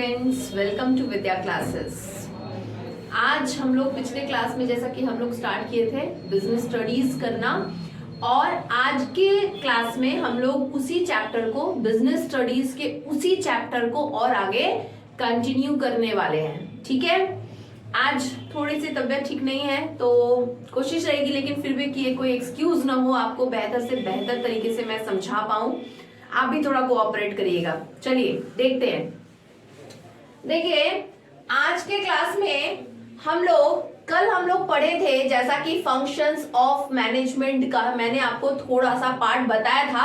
Students, welcome to Vidya classes. आज हम लोग पिछले क्लास में जैसा कि हम लोग स्टार्ट किए थे बिजनेस स्टडीज करना, और आज के क्लास में हम लोग उसी चैप्टर को, बिजनेस स्टडीज के उसी चैप्टर को और आगे कंटिन्यू करने वाले हैं। ठीक है, आज थोड़ी सी तबीयत ठीक नहीं है तो कोशिश रहेगी, लेकिन फिर भी कि कोई एक्सक्यूज ना हो, आपको बेहतर से बेहतर तरीके से मैं समझा पाऊं, आप भी थोड़ा कोऑपरेट करिएगा। चलिए देखते हैं। देखिए, आज के क्लास में कल हम लोग पढ़े थे जैसा कि फंक्शंस ऑफ मैनेजमेंट का मैंने आपको थोड़ा सा पार्ट बताया था।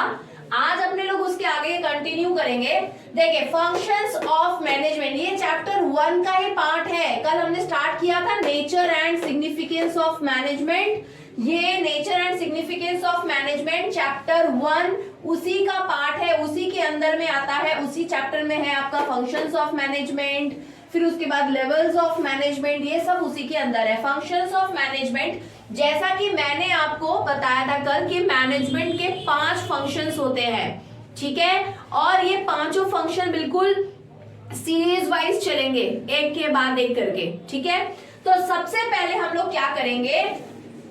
आज अपने लोग उसके आगे कंटिन्यू करेंगे। देखिए, फंक्शंस ऑफ मैनेजमेंट, ये चैप्टर 1 का ही पार्ट है। कल हमने स्टार्ट किया था nature and significance of management. ये nature and significance of management chapter 1 उसी का पार्ट है, उसी के अंदर में आता है, उसी चैप्टर में है आपका फंक्शंस ऑफ मैनेजमेंट, फिर उसके बाद लेवल्स ऑफ मैनेजमेंट, ये सब उसी के अंदर है। फंक्शंस ऑफ मैनेजमेंट, जैसा कि मैंने आपको बताया था कल कि मैनेजमेंट के 5 फंक्शंस होते हैं। ठीक है, और ये पांचों फंक्शन बिल्कुल सीरीज वाइज चलेंगे, एक के बाद एक करके। ठीक है, तो सबसे पहले हम लोग क्या करेंगे,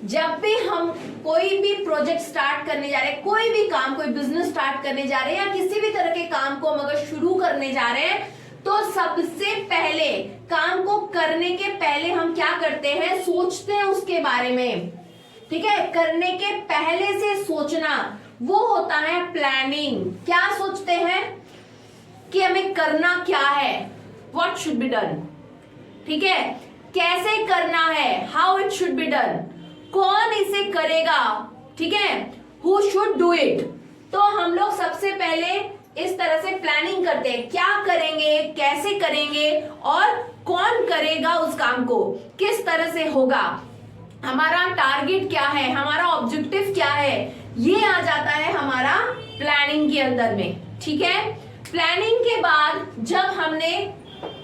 जब भी हम कोई भी प्रोजेक्ट स्टार्ट करने जा रहे हैं, कोई भी काम, कोई बिजनेस स्टार्ट करने जा रहे हैं या किसी भी तरह के काम को हम अगर शुरू करने जा रहे हैं, तो सबसे पहले काम को करने के पहले हम क्या करते हैं, सोचते हैं उसके बारे में। ठीक है, करने के पहले से सोचना वो होता है प्लानिंग। क्या सोचते हैं कि हमें करना क्या है, व्हाट शुड बी डन। ठीक है, कैसे करना है, how it should be done, कौन इसे करेगा। ठीक है, हु शुड डू इट। तो हम लोग सबसे पहले इस तरह से प्लानिंग करते हैं, क्या करेंगे, कैसे करेंगे और कौन करेगा उस काम को, किस तरह से होगा, हमारा टारगेट क्या है, हमारा ऑब्जेक्टिव क्या है, ये आ जाता है हमारा प्लानिंग के अंदर में। ठीक है, प्लानिंग के बाद जब हमने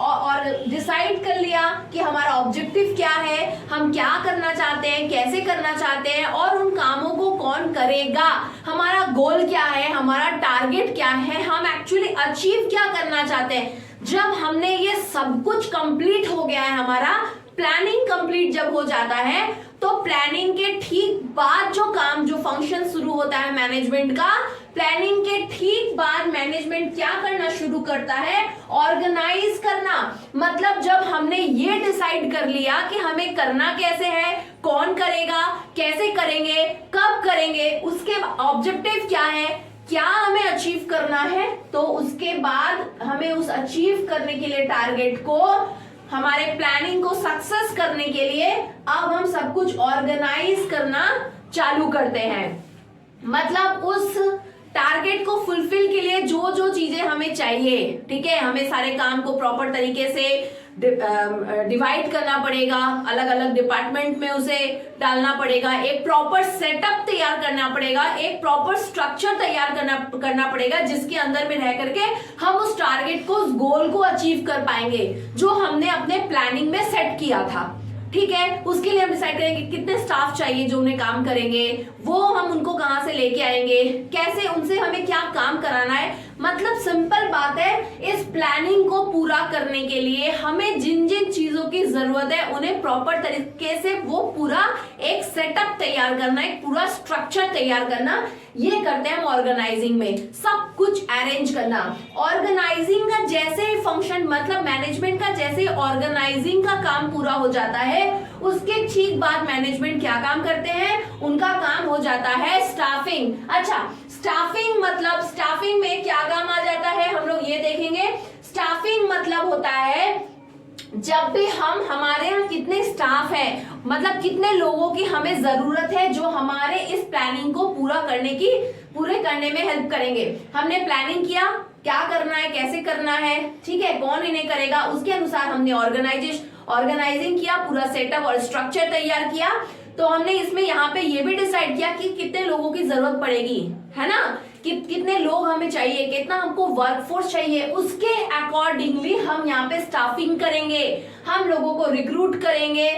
और डिसाइड कर लिया कि हमारा ऑब्जेक्टिव क्या है, हम क्या करना चाहते हैं, कैसे करना चाहते हैं और उन कामों को कौन करेगा, हमारा गोल क्या है, हमारा टारगेट क्या है, हम एक्चुअली अचीव क्या करना चाहते हैं। जब हमने ये सब कुछ कंप्लीट हो गया है, हमारा प्लानिंग कंप्लीट जब हो जाता है, तो प्लानिंग के ठीक बाद जो काम, जो फंक्शन शुरू होता है मैनेजमेंट का, प्लानिंग के ठीक बाद मैनेजमेंट क्या करना शुरू करता है, ऑर्गेनाइज करना। मतलब जब हमने ये डिसाइड कर लिया कि हमें करना कैसे है, कौन करेगा, कैसे करेंगे, कब करेंगे, उसके ऑब्जेक्टिव क्या है, क्या हमें अचीव करना है, तो उसके बाद हमें उस अचीव करने के लिए टारगेट को, हमारे प्लानिंग को सक्सेस करने के लिए अब हम सब कुछ ऑर्गेनाइज करना चालू करते हैं। मतलब उस टारगेट को फुलफिल के लिए जो जो चीजें हमें चाहिए, ठीक है, हमें सारे काम को प्रॉपर तरीके से डिवाइड करना पड़ेगा, अलग अलग डिपार्टमेंट में उसे डालना पड़ेगा, एक प्रॉपर सेटअप तैयार करना पड़ेगा, एक प्रॉपर स्ट्रक्चर तैयार करना पड़ेगा, जिसके अंदर में रह करके हम उस टारगेट को, उस गोल को अचीव कर पाएंगे जो हमने अपने प्लानिंग में सेट किया था। ठीक है, उसके लिए हम डिसाइड करेंगे कितने स्टाफ चाहिए जो उन्हें काम करेंगे, वो हम उनको कहां से लेके आएंगे, कैसे उनसे हमें क्या काम कराना है। मतलब सिंपल बात है, इस प्लानिंग को पूरा करने के लिए हमें जिन जिन चीजों की जरूरत है उन्हें प्रॉपर तरीके से वो पूरा एक सेटअप तैयार करना, एक पूरा स्ट्रक्चर तैयार करना, ये करते हैं हम ऑर्गेनाइजिंग में, सब कुछ अरेंज करना। ऑर्गेनाइजिंग का जैसे ही फंक्शन, मतलब मैनेजमेंट का जैसे ही ऑर्गेनाइजिंग का काम पूरा हो जाता है, उसके ठीक बाद मैनेजमेंट क्या काम करते हैं, उनका काम हो जाता है स्टाफिंग। अच्छा, स्टाफिंग मतलब, स्टाफिंग में क्या काम आ जाता है हम लोग ये देखेंगे। स्टाफिंग मतलब होता है जब भी हमारे यहाँ कितने स्टाफ है, मतलब कितने लोगों की हमें जरूरत है जो हमारे इस प्लानिंग को पूरे करने में हेल्प करेंगे। हमने प्लानिंग किया, क्या करना है, कैसे करना है, ठीक है, कौन इन्हें करेगा, उसके अनुसार हमने ऑर्गेनाइजिंग किया, पूरा सेटअप और स्ट्रक्चर तैयार किया। तो हमने इसमें यहाँ पे ये भी डिसाइड किया कि कितने लोगों की जरूरत पड़ेगी, है ना, कितने लोग हमें चाहिए, कितना हमको वर्कफोर्स चाहिए, उसके अकॉर्डिंगली हम यहाँ पे स्टाफिंग करेंगे, हम लोगों को रिक्रूट करेंगे,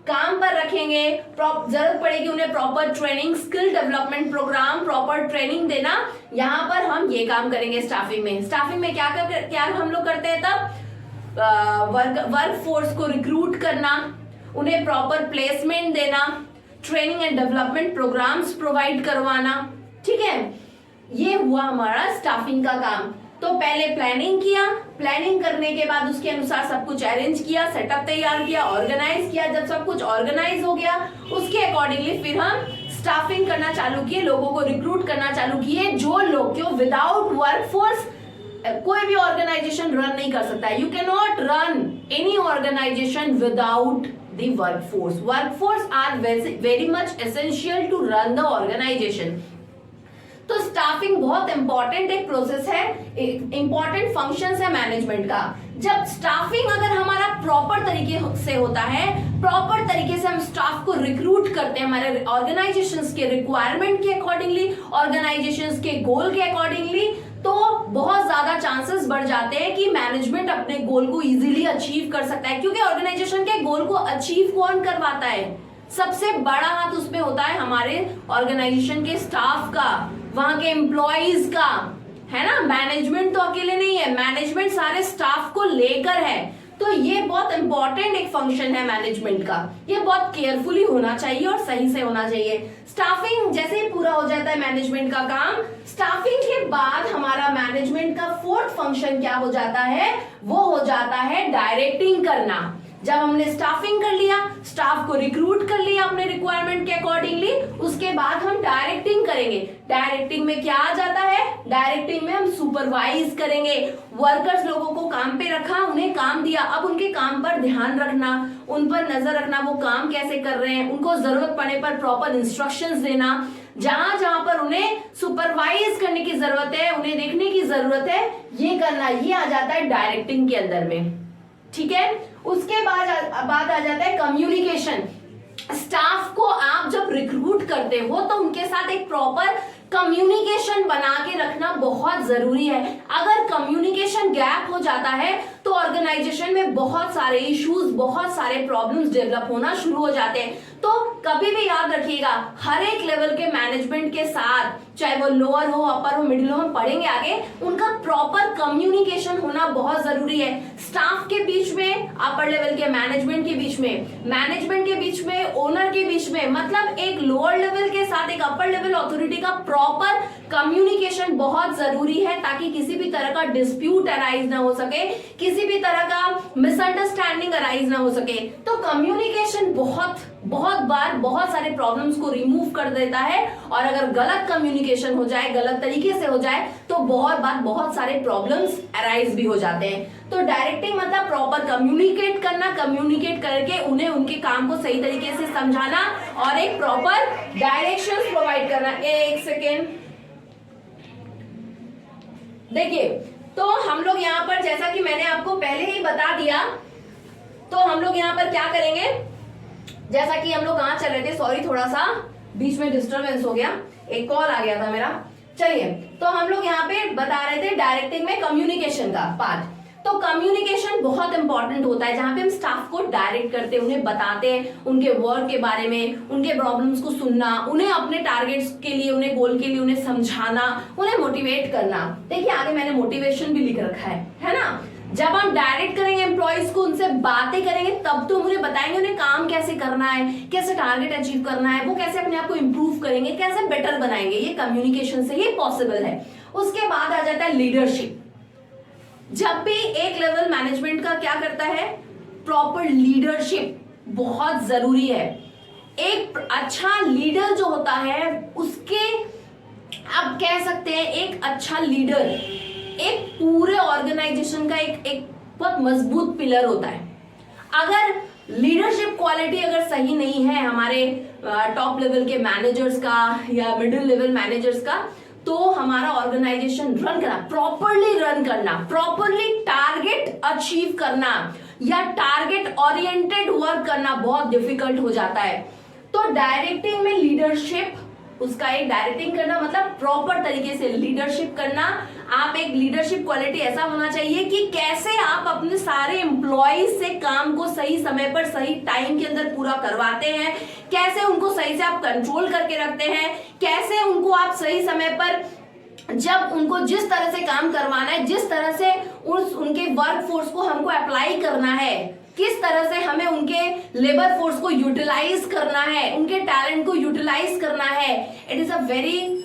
काम पर रखेंगे, जरूरत पड़ेगी उन्हें proper training, skill development program, proper training देना, यहाँ पर हम ये काम करेंगे स्टाफिंग में। स्टाफिंग में क्या हम लोग करते हैं तब, वर्क फोर्स को रिक्रूट करना, उन्हें प्रॉपर प्लेसमेंट देना, training and development programs provide करवाना। ठीक है, ये हुआ हमारा स्टाफिंग का काम। तो पहले प्लानिंग किया, प्लानिंग करने के बाद उसके अनुसार सब कुछ अरेंज किया, सेटअप तैयार किया, ऑर्गेनाइज किया। जब सब कुछ ऑर्गेनाइज हो गया उसके अकॉर्डिंगली फिर हम स्टाफिंग करना चालू किए, लोगों को रिक्रूट करना चालू किए। जो लोग क्यों, विदाउट वर्कफोर्स कोई भी ऑर्गेनाइजेशन रन नहीं कर सकता है। You can not run any organization without the workforce. Workforce are very much essential to run the organization. तो स्टाफिंग बहुत इंपॉर्टेंट एक प्रोसेस है, इंपॉर्टेंट फंक्शंस है मैनेजमेंट का। जब स्टाफिंग अगर हमारा प्रॉपर तरीके से होता है, प्रॉपर तरीके से हम स्टाफ को रिक्रूट करते हैं हमारे ऑर्गेनाइजेशंस के रिक्वायरमेंट के अकॉर्डिंगली, ऑर्गेनाइजेशंस के गोल के अकॉर्डिंगली, तो बहुत ज्यादा चांसेस बढ़ जाते हैं कि मैनेजमेंट अपने गोल को इजीली अचीव कर सकता है। क्योंकि ऑर्गेनाइजेशन के गोल को अचीव कौन करवाता है? सबसे बड़ा हाथ उसमें होता है हमारे ऑर्गेनाइजेशन के स्टाफ का, वहां के एम्प्लॉइज का, है ना। मैनेजमेंट तो अकेले नहीं है, मैनेजमेंट सारे स्टाफ को लेकर है। तो ये बहुत इंपॉर्टेंट एक फंक्शन है मैनेजमेंट का। ये बहुत केयरफुली होना चाहिए और सही से होना चाहिए। स्टाफिंग जैसे ही पूरा हो जाता है मैनेजमेंट का काम, स्टाफिंग के बाद हमारा मैनेजमेंट का फोर्थ फंक्शन क्या हो जाता है? वो हो जाता है डायरेक्टिंग करना। जब हमने स्टाफिंग कर लिया, स्टाफ को रिक्रूट कर लिया अपने रिक्वायरमेंट के अकॉर्डिंगली, उसके बाद हम डायरेक्टिंग करेंगे। डायरेक्टिंग में क्या आ जाता है? डायरेक्टिंग में हम सुपरवाइज करेंगे। वर्कर्स लोगों को काम पे रखा, उन्हें काम दिया, अब उनके काम पर ध्यान रखना, उन पर नजर रखना, वो काम कैसे कर रहे हैं, उनको जरूरत पड़ने पर प्रॉपर इंस्ट्रक्शंस देना। जहां जहां पर उन्हें सुपरवाइज करने की जरूरत है, उन्हें देखने की जरूरत है, ये करना, ये आ जाता है डायरेक्टिंग के अंदर में। ठीक है, उसके बाद आ जाता है कम्युनिकेशन। स्टाफ को आप जब रिक्रूट करते हो तो उनके साथ एक प्रॉपर कम्युनिकेशन बना के रखना बहुत जरूरी है। अगर कम्युनिकेशन गैप हो जाता है तो ऑर्गेनाइजेशन में बहुत सारे इश्यूज, बहुत सारे प्रॉब्लम्स डेवलप होना शुरू हो जाते हैं। तो कभी भी याद रखिएगा, हर एक लेवल के मैनेजमेंट के साथ, चाहे वो लोअर हो, अपर हो, मिडिल हो, हम पढ़ेंगे आगे, उनका प्रॉपर कम्युनिकेशन होना बहुत जरूरी है। स्टाफ के बीच में, अपर लेवल के मैनेजमेंट के बीच में, मैनेजमेंट के बीच में, ओनर के बीच में, मतलब एक लोअर लेवल के साथ एक अपर लेवल अथॉरिटी का प्रॉपर कम्युनिकेशन बहुत जरूरी है, ताकि किसी भी तरह का डिस्प्यूट अराइज ना हो सके, किसी भी तरह का मिसअंडरस्टैंडिंग अराइज ना हो सके। तो कम्युनिकेशन बहुत बार बहुत सारे प्रॉब्लम्स को रिमूव कर देता है। और अगर गलत कम्युनिकेशन हो जाए, गलत तरीके से हो जाए, तो बहुत सारे प्रॉब्लम्स अराइज भी हो जाते हैं। तो डायरेक्टिंग मतलब प्रॉपर कम्युनिकेट करना, कम्युनिकेट करके उन्हें उनके काम को सही तरीके से समझाना और एक प्रॉपर डायरेक्शंस प्रोवाइड करना। एक सेकेंड, देखिए, तो हम लोग यहाँ पर, जैसा कि मैंने आपको पहले ही बता दिया, तो हम लोग यहाँ पर क्या करेंगे, जैसा कि हम लोग कहाँ चल रहे थे, सॉरी थोड़ा सा बीच में डिस्टर्बेंस हो गया, एक कॉल आ गया था मेरा। चलिए, तो हम लोग यहाँ पे बता रहे थे डायरेक्टिंग में कम्युनिकेशन का पार्ट। तो कम्युनिकेशन बहुत इंपॉर्टेंट होता है, जहां पे हम स्टाफ को डायरेक्ट करते हैं, उन्हें बताते हैं उनके वर्क के बारे में, उनके प्रॉब्लम्स को सुनना, उन्हें अपने टारगेट्स के लिए, उन्हें गोल के लिए उन्हें समझाना, उन्हें मोटिवेट करना। देखिए आगे मैंने मोटिवेशन भी लिख रखा है ना। जब हम डायरेक्ट करेंगे एम्प्लॉइज को, उनसे बातें करेंगे, तब तो उन्हें बताएंगे उन्हें काम कैसे करना है, कैसे टारगेट अचीव करना है, वो कैसे अपने आप को इंप्रूव करेंगे, कैसे बेटर बनाएंगे। ये कम्युनिकेशन से ही पॉसिबल है। उसके बाद आ जाता है लीडरशिप। जब भी एक लेवल मैनेजमेंट का क्या करता है, प्रॉपर लीडरशिप बहुत जरूरी है। एक अच्छा लीडर जो होता है, उसके आप कह सकते हैं एक अच्छा लीडर एक पूरे ऑर्गेनाइजेशन का एक बहुत मजबूत पिलर होता है। अगर लीडरशिप क्वालिटी अगर सही नहीं है हमारे टॉप लेवल के मैनेजर्स का या मिडिल लेवल मैनेजर्स का, तो हमारा ऑर्गेनाइजेशन रन करना, प्रॉपरली रन करना, प्रॉपरली टारगेट अचीव करना या टारगेट ओरिएंटेड वर्क करना बहुत डिफिकल्ट हो जाता है। तो डायरेक्टिंग में लीडरशिप, उसका एक डायरेक्टिंग करना मतलब प्रॉपर तरीके से लीडरशिप करना। आप एक लीडरशिप क्वालिटी ऐसा होना चाहिए कि कैसे आप अपने सारे एम्प्लॉइज से काम को सही समय पर, सही टाइम के अंदर पूरा करवाते हैं, कैसे उनको सही से आप कंट्रोल करके रखते हैं, कैसे उनको आप सही समय पर जब उनको जिस तरह से काम करवाना है, जिस तरह से उनके वर्क फोर्स को हमको अप्लाई करना है, किस तरह से हमें उनके लेबर फोर्स को यूटिलाइज करना है, उनके टैलेंट को यूटिलाइज करना है, इट इज अ वेरी,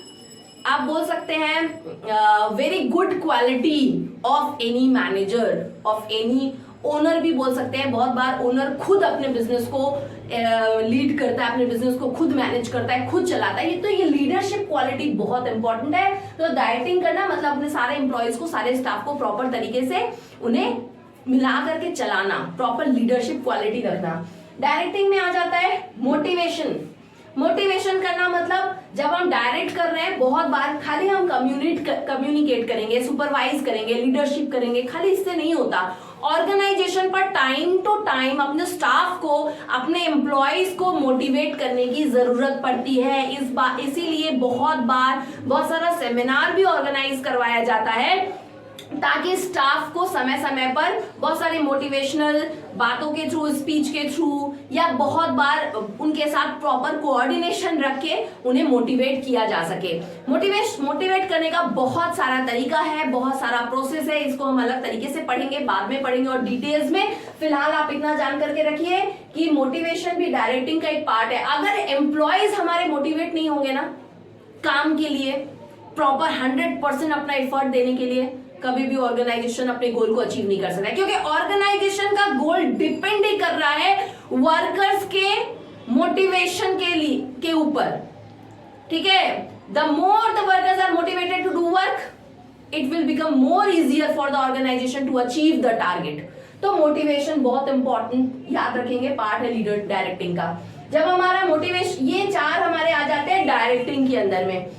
आप बोल सकते हैं very good quality of any manager, of any owner भी बोल सकते हैं। बहुत बार ओनर खुद अपने बिजनेस को लीड करता है, अपने बिजनेस को खुद मैनेज करता है, खुद चलाता है। तो ये लीडरशिप क्वालिटी बहुत इंपॉर्टेंट है। तो डायरेक्टिंग करना मतलब अपने सारे एम्प्लॉयज को, सारे स्टाफ को प्रॉपर तरीके से उन्हें मिला करके चलाना, प्रॉपर लीडरशिप क्वालिटी रखना। डायरेक्टिंग में आ जाता है मोटिवेशन। मोटिवेशन करना मतलब जब हम डायरेक्ट कर रहे हैं, बहुत बार खाली हम कम्युनिकेट करेंगे, सुपरवाइज करेंगे, लीडरशिप करेंगे, खाली इससे नहीं होता। ऑर्गेनाइजेशन पर टाइम टू टाइम अपने स्टाफ को, अपने एम्प्लॉयज को मोटिवेट करने की जरूरत पड़ती है। इसीलिए बहुत बार बहुत सारा सेमिनार भी ऑर्गेनाइज करवाया जाता है, ताकि स्टाफ को समय समय पर बहुत सारे मोटिवेशनल बातों के थ्रू, स्पीच के थ्रू, या बहुत बार उनके साथ प्रॉपर कोऑर्डिनेशन रख के उन्हें मोटिवेट किया जा सके। मोटिवेट करने का बहुत सारा तरीका है, बहुत सारा प्रोसेस है। इसको हम अलग तरीके से पढ़ेंगे, बाद में पढ़ेंगे और डिटेल्स में। फिलहाल आप इतना जान करके रखिए कि मोटिवेशन भी डायरेक्टिंग का एक पार्ट है। अगर एम्प्लॉयज हमारे मोटिवेट नहीं होंगे ना काम के लिए, प्रॉपर 100% अपना एफर्ट देने के लिए, कभी भी ऑर्गेनाइजेशन अपने गोल को अचीव नहीं कर सकता है। क्योंकि ऑर्गेनाइजेशन का गोल डिपेंड ही कर रहा है वर्कर्स के मोटिवेशन के ऊपर, ठीक है। The more the workers are motivated to do work, it will become more easier for the organization to achieve the target. तो मोटिवेशन बहुत इंपॉर्टेंट, याद रखेंगे, पार्ट है लीडर डायरेक्टिंग का। जब हमारा मोटिवेशन, ये 4 हमारे आ जाते हैं डायरेक्टिंग के अंदर में,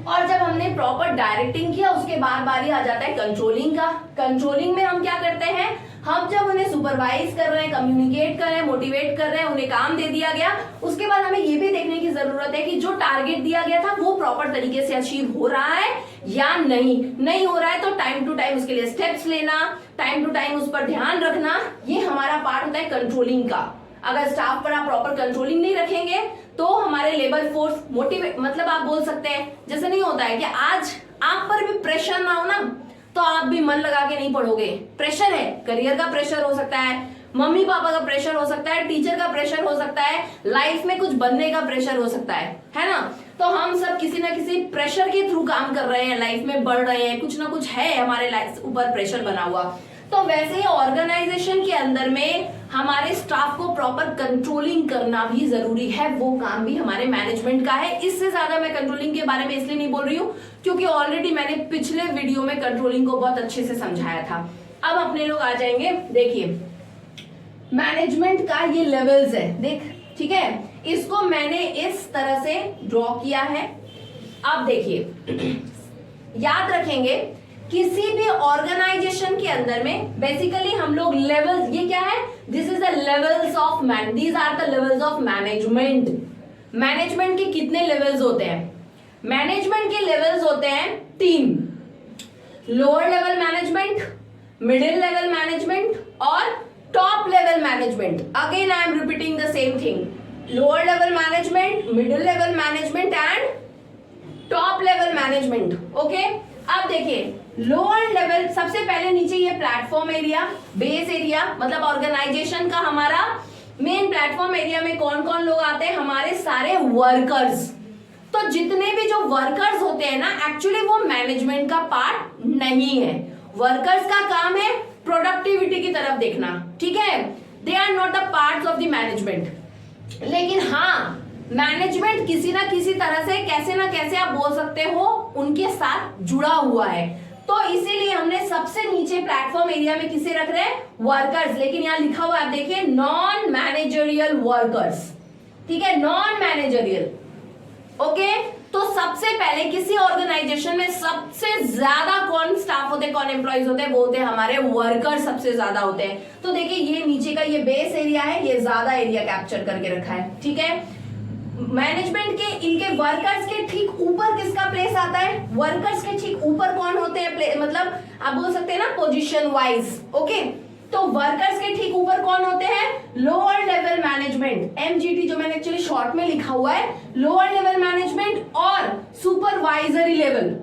और जब हमने प्रॉपर डायरेक्टिंग किया उसके बाद बारी आ जाता है कंट्रोलिंग का। कंट्रोलिंग में हम क्या करते हैं, हम जब उन्हें सुपरवाइज कर रहे हैं, कम्युनिकेट कर रहे हैं, मोटिवेट कर रहे हैं, उन्हें काम दे दिया गया, उसके बाद हमें ये भी देखने की जरूरत है कि जो टारगेट दिया गया था वो प्रॉपर तरीके से अचीव हो रहा है या नहीं हो रहा है। तो टाइम टू टाइम उसके लिए स्टेप्स लेना, टाइम टू टाइम उस पर ध्यान रखना, ये हमारा पार्ट होता है कंट्रोलिंग का। अगर स्टाफ पर आप प्रॉपर कंट्रोलिंग नहीं रखेंगे तो हमारे लेबर फोर्स मोटिवेट, मतलब आप बोल सकते हैं, जैसे नहीं होता है कि आज आप पर भी प्रेशर ना हो ना तो आप भी मन लगा के नहीं पढ़ोगे। प्रेशर है, करियर का प्रेशर हो सकता है, मम्मी पापा का प्रेशर हो सकता है, टीचर का प्रेशर हो सकता है, लाइफ में कुछ बनने का प्रेशर हो सकता है ना। तो हम सब किसी ना किसी प्रेशर के थ्रू काम कर रहे हैं, लाइफ में बढ़ रहे हैं, कुछ ना कुछ है हमारे लाइफ ऊपर प्रेशर बना हुआ। तो वैसे ही ऑर्गेनाइजेशन के अंदर में हमारे स्टाफ को प्रॉपर कंट्रोलिंग करना भी जरूरी है, वो काम भी हमारे मैनेजमेंट का है। इससे ज्यादा मैं कंट्रोलिंग के बारे में इसलिए नहीं बोल रही हूँ क्योंकि ऑलरेडी मैंने पिछले वीडियो में कंट्रोलिंग को बहुत अच्छे से समझाया था। अब अपने लोग आ जाएंगे, देखिए मैनेजमेंट का ये लेवल्स है, देख, ठीक है, इसको मैंने इस तरह से ड्रॉ किया है। अब देखिए, याद रखेंगे किसी भी ऑर्गेनाइजेशन के अंदर में बेसिकली हम लोग लेवल्स, ये क्या है, this is the levels of man, these are the levels of management. Management के कितने लेवल्स होते हैं? मैनेजमेंट के लेवल्स होते हैं 3, lower level management, middle level management और top level management. Again I am repeating the same thing, lower level management, middle level management and top level management. Okay, अब देखिए लोअर लेवल, सबसे पहले नीचे ये प्लेटफॉर्म एरिया, बेस एरिया, मतलब organization का हमारा मेन प्लेटफॉर्म एरिया में कौन कौन लोग आते हैं? हमारे सारे वर्कर्स। तो जितने भी जो वर्कर्स होते हैं ना, एक्चुअली वो मैनेजमेंट का पार्ट नहीं है। वर्कर्स का काम है प्रोडक्टिविटी की तरफ देखना, ठीक है, they are not the parts of the management. लेकिन हाँ, मैनेजमेंट किसी ना किसी तरह से, कैसे ना कैसे आप बोल सकते हो, उनके साथ जुड़ा हुआ है। तो इसीलिए हमने सबसे नीचे प्लेटफॉर्म एरिया में किसे रख रहे हैं? वर्कर्स। लेकिन यहां लिखा हुआ है, आप देखिए, नॉन मैनेजरियल वर्कर्स, ठीक है, नॉन मैनेजरियल। ओके, तो सबसे पहले किसी ऑर्गेनाइजेशन में सबसे ज्यादा कौन स्टाफ होते हैं, कौन एम्प्लॉइज होते हैं? वो होते हैं हमारे वर्कर्स, सबसे ज्यादा होते हैं। तो देखिए ये नीचे का ये बेस एरिया है, ये ज्यादा एरिया कैप्चर करके रखा है, ठीक है। मैनेजमेंट के इनके वर्कर्स के ठीक ऊपर किसका प्लेस आता है? वर्कर्स के ठीक ऊपर कौन होते हैं? मतलब आप बोल सकते हैं ना पोजीशन वाइज। ओके, तो वर्कर्स के ठीक ऊपर कौन होते हैं? लोअर लेवल मैनेजमेंट, एमजीटी, जो मैंने एक्चुअली शॉर्ट में लिखा हुआ है, लोअर लेवल मैनेजमेंट और supervisory level.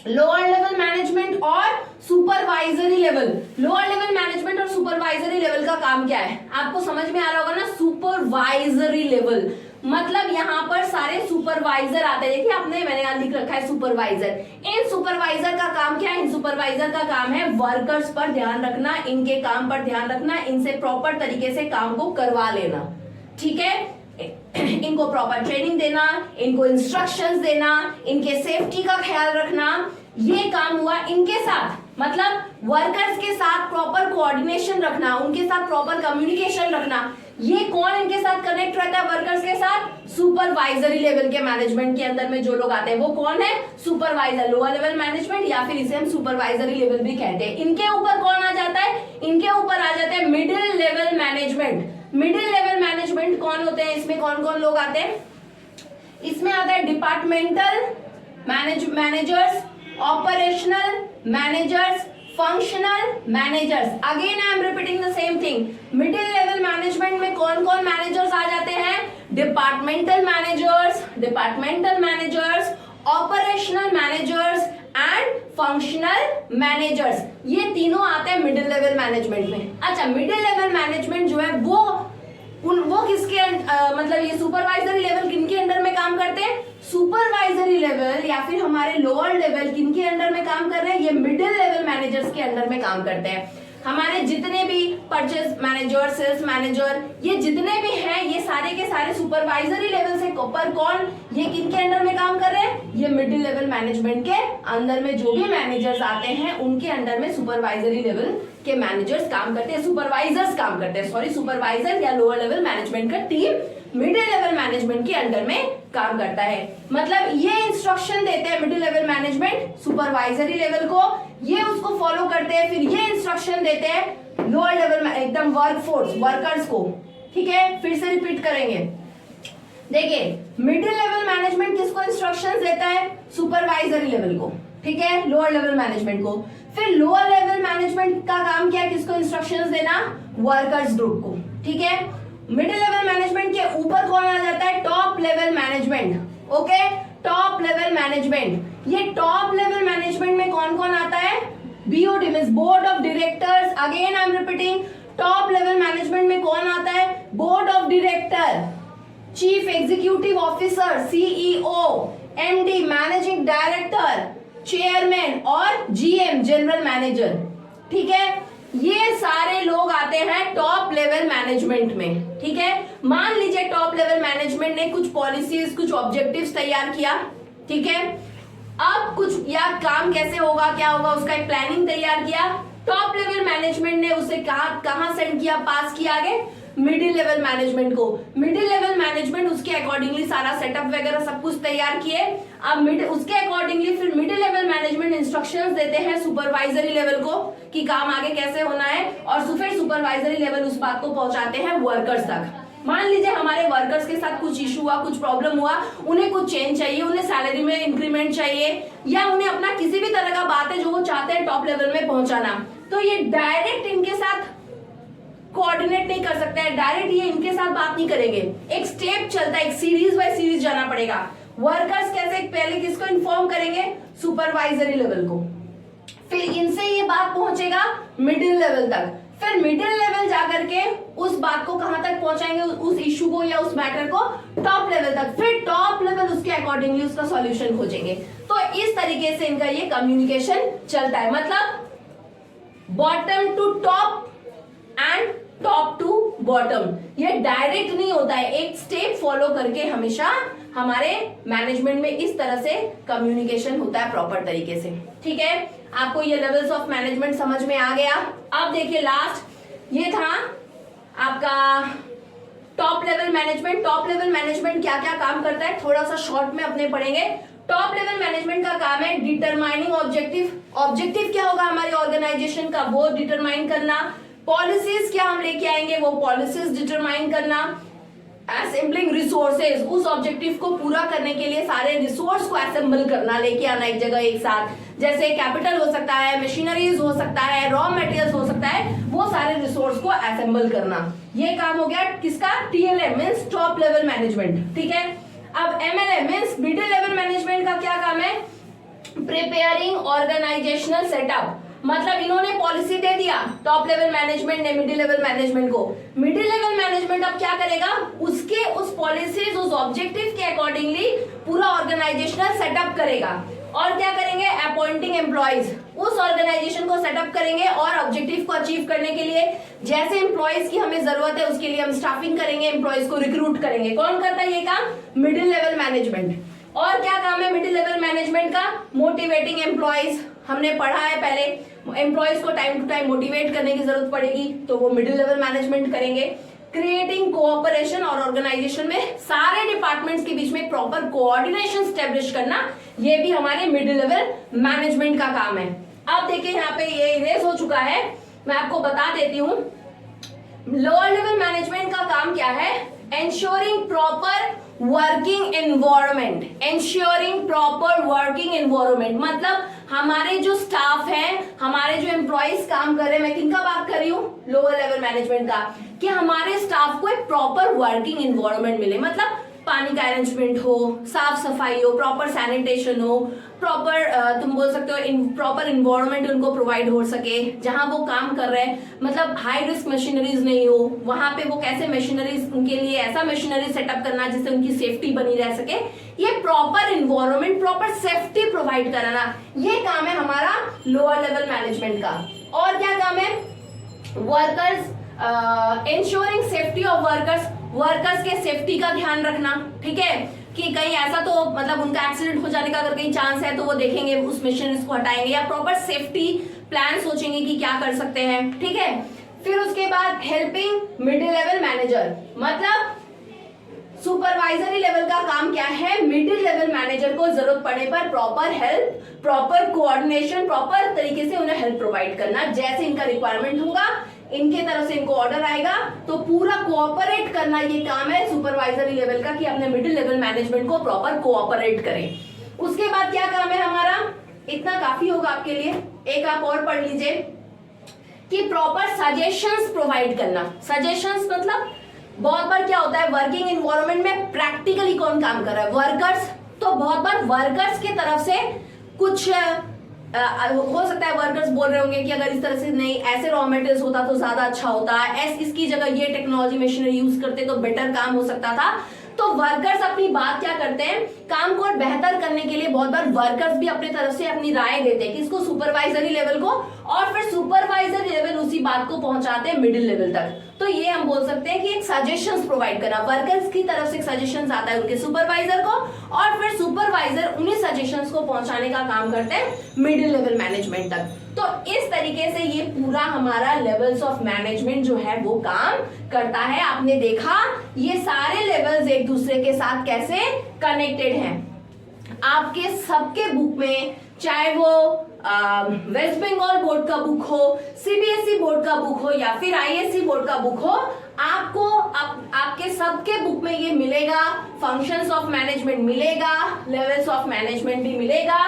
Lower level management और supervisory level. Lower level management और सुपरवाइजरी लेवल का काम क्या है, आपको समझ में आ रहा होगा ना। सुपरवाइजरी लेवल मतलब यहाँ पर सारे सुपरवाइजर आते हैं। देखिए आपने, मैंने यहाँ लिख रखा है सुपरवाइजर। इन सुपरवाइजर का काम क्या है, इन सुपरवाइजर का काम है वर्कर्स पर ध्यान रखना, इनके काम पर ध्यान रखना, इनसे प्रॉपर तरीके से काम को करवा लेना, ठीक है। इनको प्रॉपर ट्रेनिंग देना, इनको इंस्ट्रक्शंस देना, इनके सेफ्टी का ख्याल रखना, ये काम हुआ इनके साथ। मतलब वर्कर्स के साथ प्रॉपर कोऑर्डिनेशन रखना, उनके साथ प्रॉपर कम्युनिकेशन रखना। ये कौन इनके साथ कनेक्ट रहता है वर्कर्स के साथ, सुपरवाइजरी लेवल के मैनेजमेंट के अंदर में जो लोग आते हैं वो कौन है, सुपरवाइजर, लोअर लेवल मैनेजमेंट, या फिर इसे हम सुपरवाइजरी लेवल भी कहते हैं। इनके ऊपर कौन आ जाता है, इनके ऊपर आ जाते हैं middle level management. Middle level management कौन होते हैं, इसमें कौन कौन लोग आते हैं, इसमें आता है departmental managers, operational managers, functional managers. Again I am repeating the same thing. Middle level management में कौन कौन मैनेजर्स आ जाते हैं, departmental managers, operational managers and functional managers. ये तीनों आते हैं मिडिल लेवल मैनेजमेंट में। अच्छा, मिडिल लेवल मैनेजमेंट जो है वो किसके मतलब ये सुपरवाइजरी लेवल किनके अंडर में काम करते हैं, सुपरवाइजरी लेवल या फिर हमारे लोअर लेवल किनके अंडर में काम कर रहे हैं, ये मिडिल लेवल मैनेजर्स के अंडर में काम करते हैं। हमारे जितने भी परचेज मैनेजर, सेल्स मैनेजर, ये जितने भी हैं ये सारे के सारे सुपरवाइजरी लेवल से पर कौन, ये किनके अंडर में काम कर रहे हैं, ये मिडिल लेवल मैनेजमेंट के अंदर में जो भी मैनेजर्स आते हैं उनके अंडर में सुपरवाइजरी लेवल के मैनेजर्स काम करते हैं, सुपरवाइजर्स काम करते हैं, सॉरी सुपरवाइजर या लोअर लेवल मैनेजमेंट का टीम मिडिल लेवल मैनेजमेंट के अंडर में काम करता है। मतलब ये इंस्ट्रक्शन देते हैं middle level management supervisory level को, ये उसको फॉलो करते हैं, फिर ये इंस्ट्रक्शन देते हैं लोअर लेवल एकदम वर्कर्स को, ठीक है। फिर से रिपीट करेंगे, देखिए मिडिल लेवल मैनेजमेंट किसको इंस्ट्रक्शंस देता है, सुपरवाइजरी लेवल को, ठीक है, लोअर लेवल मैनेजमेंट को। फिर लोअर लेवल मैनेजमेंट का काम क्या है, किसको इंस्ट्रक्शंस देना, वर्कर्स ग्रुप को, ठीक है। मिडिल लेवल मैनेजमेंट के ऊपर कौन आ जाता है, top level management, okay, top level management. ये टॉप लेवल मैनेजमेंट में कौन कौन आता है, BOD means board of directors. Again I am repeating, top level management में कौन आता है, board of director, chief executive officer, CEO, MD managing director, chairman और जीएम जनरल मैनेजर, ठीक है। ये सारे लोग आते हैं टॉप लेवल मैनेजमेंट में, ठीक है। मान लीजिए टॉप लेवल मैनेजमेंट ने कुछ पॉलिसीज, कुछ ऑब्जेक्टिव्स तैयार किया, ठीक है। अब कुछ या काम कैसे होगा, क्या होगा, उसका एक प्लानिंग तैयार किया, टॉप लेवल मैनेजमेंट ने उसे कहां सेंड किया, पास किया आगे मिडिल लेवल मैनेजमेंट को। मिडिल लेवल मैनेजमेंट उसके अकॉर्डिंगली सारा सेटअप वगैरह सब कुछ तैयार किए। अब उसके अकॉर्डिंगली फिर मिडिल लेवल मैनेजमेंट इंस्ट्रक्शंस देते हैं सुपरवाइजरी लेवल को कि काम आगे कैसे होना है, और फिर सुपरवाइजरी लेवल उस बात को पहुंचाते हैं वर्कर्स तक। मान लीजिए हमारे वर्कर्स के साथ कुछ इशू हुआ, कुछ प्रॉब्लम हुआ, उन्हें कुछ चेंज चाहिए, उन्हें सैलरी में इंक्रीमेंट चाहिए, या उन्हें अपना किसी भी तरह का बात है जो वो चाहते हैं टॉप लेवल में पहुंचाना, तो ये डायरेक्ट इनके साथ कोऑर्डिनेट नहीं कर सकता है, डायरेक्ट ये इनके साथ बात नहीं करेंगे, एक स्टेप चलता है, एक सीरीज बाय सीरीज जाना पड़ेगा। वर्कर्स कैसे, पहले किसको इन्फॉर्म करेंगे, सुपरवाइजरी लेवल को, फिर इनसे ये बात पहुंचेगा मिडिल लेवल तक, फिर मिडिल लेवल जाकर के उस बात को कहां तक पहुंचाएंगे, उस इशू को या उस मैटर को टॉप लेवल तक, फिर टॉप लेवल उसके अकॉर्डिंगली उसका सॉल्यूशन खोजेंगे। तो इस तरीके से इनका ये कम्युनिकेशन चलता है, मतलब bottom to top and top to bottom. ये डायरेक्ट नहीं होता है, एक स्टेप फॉलो करके हमेशा हमारे मैनेजमेंट में इस तरह से कम्युनिकेशन होता है प्रॉपर तरीके से, ठीक है। आपको ये लेवल्स ऑफ मैनेजमेंट समझ में आ गया। अब देखिए लास्ट ये था आपका top level management. Top level management क्या क्या काम करता है थोड़ा सा शॉर्ट में अपने पढ़ेंगे। टॉप लेवल मैनेजमेंट का काम है डिटरमाइनिंग ऑब्जेक्टिव। ऑब्जेक्टिव क्या होगा हमारी ऑर्गेनाइजेशन का, वो डिटरमाइन करना। पॉलिसीज क्या हम लेके आएंगे, वो पॉलिसीज डिटरमाइन करना। असेंबलिंग रिसोर्सेज, उस ऑब्जेक्टिव को पूरा करने के लिए सारे रिसोर्स को असेंबल करना, लेके आना एक जगह एक साथ, जैसे कैपिटल हो सकता है, मशीनरीज हो सकता है, रॉ मटेरियल्स हो सकता है, वो सारे रिसोर्स को असेंबल करना। ये काम हो गया किसका, TLM means top level management, ठीक है। अब MLM means middle level management का क्या काम है, प्रिपेयरिंग ऑर्गेनाइजेशनल सेटअप, मतलब इन्होंने पॉलिसी दे दिया टॉप लेवल मैनेजमेंट ने मिडिल लेवल मैनेजमेंट को। मिडिल लेवल मैनेजमेंट अब क्या करेगा, उसके उस पॉलिसीज उस ऑब्जेक्टिव के अकॉर्डिंगली पूरा ऑर्गेनाइजेशनल सेटअप करेगा। और क्या करेंगे, अपॉइंटिंग एम्प्लॉइज, उस ऑर्गेनाइजेशन को सेटअप करेंगे और ऑब्जेक्टिव को अचीव करने के लिए जैसे एम्प्लॉइज की हमें जरूरत है उसके लिए हम स्टाफिंग करेंगे, एम्प्लॉइज को रिक्रूट करेंगे। कौन करता है ये काम, मिडिल लेवल मैनेजमेंट। और क्या काम है मिडिल लेवल मैनेजमेंट का, मोटिवेटिंग एम्प्लॉइज। हमने पढ़ा है पहले, एम्प्लॉइज को टाइम टू टाइम मोटिवेट करने की जरूरत पड़ेगी तो वो मिडिल लेवल मैनेजमेंट करेंगे। क्रिएटिंग कोऑपरेशन और ऑर्गेनाइजेशन में सारे डिपार्टमेंट्स के बीच में प्रॉपर कोऑर्डिनेशन स्टैब्लिश करना, ये भी हमारे मिडिल लेवल मैनेजमेंट का काम है। अब देखिए यहाँ पे ये इरेज हो चुका है, मैं आपको बता देती हूँ। लोअर लेवल मैनेजमेंट का काम क्या है, ensuring proper working environment. Ensuring proper working environment मतलब हमारे जो स्टाफ है, हमारे जो एम्प्लॉइज काम कर रहे हैं, मैं किनका बात कर रही हूँ, लोअर लेवल मैनेजमेंट का, कि हमारे स्टाफ को एक प्रॉपर वर्किंग एनवायरनमेंट मिले। मतलब पानी का अरेंजमेंट हो, साफ सफाई हो, प्रॉपर सैनिटेशन हो, प्रॉपर तुम बोल सकते हो प्रॉपर इन्वायरमेंट उनको प्रोवाइड हो सके जहां वो काम कर रहे हैं। मतलब हाई रिस्क मशीनरीज नहीं हो, वहां पे वो कैसे मशीनरीज, उनके लिए ऐसा मशीनरी सेटअप करना जिससे उनकी सेफ्टी बनी रह सके। ये proper environment, proper safety provide कराना, ये काम है हमारा लोअर लेवल मैनेजमेंट का। और क्या काम है, workers, ensuring safety of workers, workers के सेफ्टी का ध्यान रखना, ठीक है, कि कहीं ऐसा तो मतलब उनका एक्सीडेंट हो जाने का अगर कहीं चांस है तो वो देखेंगे, उस मशीनरीज को हटाएंगे या प्रॉपर सेफ्टी प्लान सोचेंगे कि क्या कर सकते हैं, ठीक है। फिर उसके बाद हेल्पिंग मिडिल लेवल मैनेजर, मतलब सुपरवाइजरी लेवल का काम क्या है, मिडिल लेवल मैनेजर को जरूरत पड़ने पर proper help, proper coordination, proper तरीके से उन्हें हेल्प प्रोवाइड करना। जैसे इनका रिक्वायरमेंट होगा, इनके तरफ से इनको ऑर्डर आएगा तो पूरा कोऑपरेट करना, ये काम है सुपरवाइजरी लेवल का, कि अपने मिडिल लेवल मैनेजमेंट को प्रॉपर कोऑपरेट करें। उसके बाद क्या काम है हमारा, इतना काफी होगा आपके लिए, एक आप और पढ़ लीजिए, कि प्रॉपर सजेशंस प्रोवाइड करना। सजेशंस मतलब बहुत बार क्या होता है, वर्किंग एनवायरनमेंट में प्रैक्टिकली कौन काम कर रहा है, वर्कर्स। तो बहुत बार वर्कर्स की तरफ से कुछ हो सकता है वर्कर्स बोल रहे होंगे कि अगर इस तरह से नहीं, ऐसे रॉ मटेरियल्स होता तो ज्यादा अच्छा होता, इसकी जगह ये टेक्नोलॉजी मशीनरी यूज करते तो बेटर काम हो सकता था। तो वर्कर्स अपनी बात क्या करते हैं, काम को और बेहतर करने के लिए बहुत बार वर्कर्स भी अपनी तरफ से अपनी राय देते हैं, किसको, सुपरवाइजरी लेवल को, और फिर सुपरवाइजर लेवल उसी बात को पहुंचाते हैं मिडिल लेवल तक। तो ये हम बोल सकते हैं कि एक सजेशंस प्रोवाइड करना, वर्कर्स की तरफ से सजेशंस आता है उनके सुपरवाइजर को, और फिर सुपरवाइजर उन्हीं सजेशंस को पहुंचाने का काम करते हैं मिडिल लेवल मैनेजमेंट तक। तो इस तरीके से ये पूरा हमारा लेवल्स ऑफ मैनेजमेंट जो है वो काम करता है। आपने देखा ये सारे लेवल्स एक दूसरे के साथ कैसे कनेक्टेड हैं। आपके सबके बुक में, चाहे वो वेस्ट बंगाल बोर्ड का बुक हो, सीबीएसई बोर्ड का बुक हो या फिर आईएससी बोर्ड का बुक हो, आपको आपके सबके बुक में ये मिलेगा, फंक्शंस ऑफ मैनेजमेंट मिलेगा, लेवल्स ऑफ मैनेजमेंट भी मिलेगा।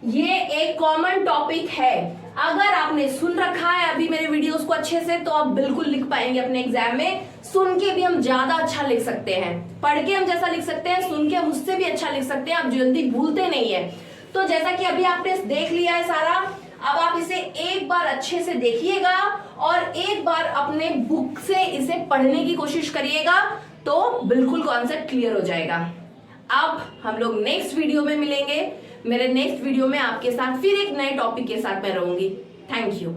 ये एक कॉमन टॉपिक है। अगर आपने सुन रखा है अभी मेरे वीडियोस को अच्छे से, तो आप बिल्कुल लिख पाएंगे अपने एग्जाम में। सुन के भी हम ज्यादा अच्छा लिख सकते हैं, पढ़ के हम जैसा लिख सकते हैं, सुन के हम उससे भी अच्छा लिख सकते हैं। आप जल्दी भूलते नहीं है। तो जैसा कि अभी आपने देख लिया है सारा, अब आप इसे एक बार अच्छे से देखिएगा और एक बार अपने बुक से इसे पढ़ने की कोशिश करिएगा, तो बिल्कुल कॉन्सेप्ट क्लियर हो जाएगा। अब हम लोग नेक्स्ट वीडियो में मिलेंगे। मेरे नेक्स्ट वीडियो में आपके साथ फिर एक नए टॉपिक के साथ मैं रहूंगी। Thank you.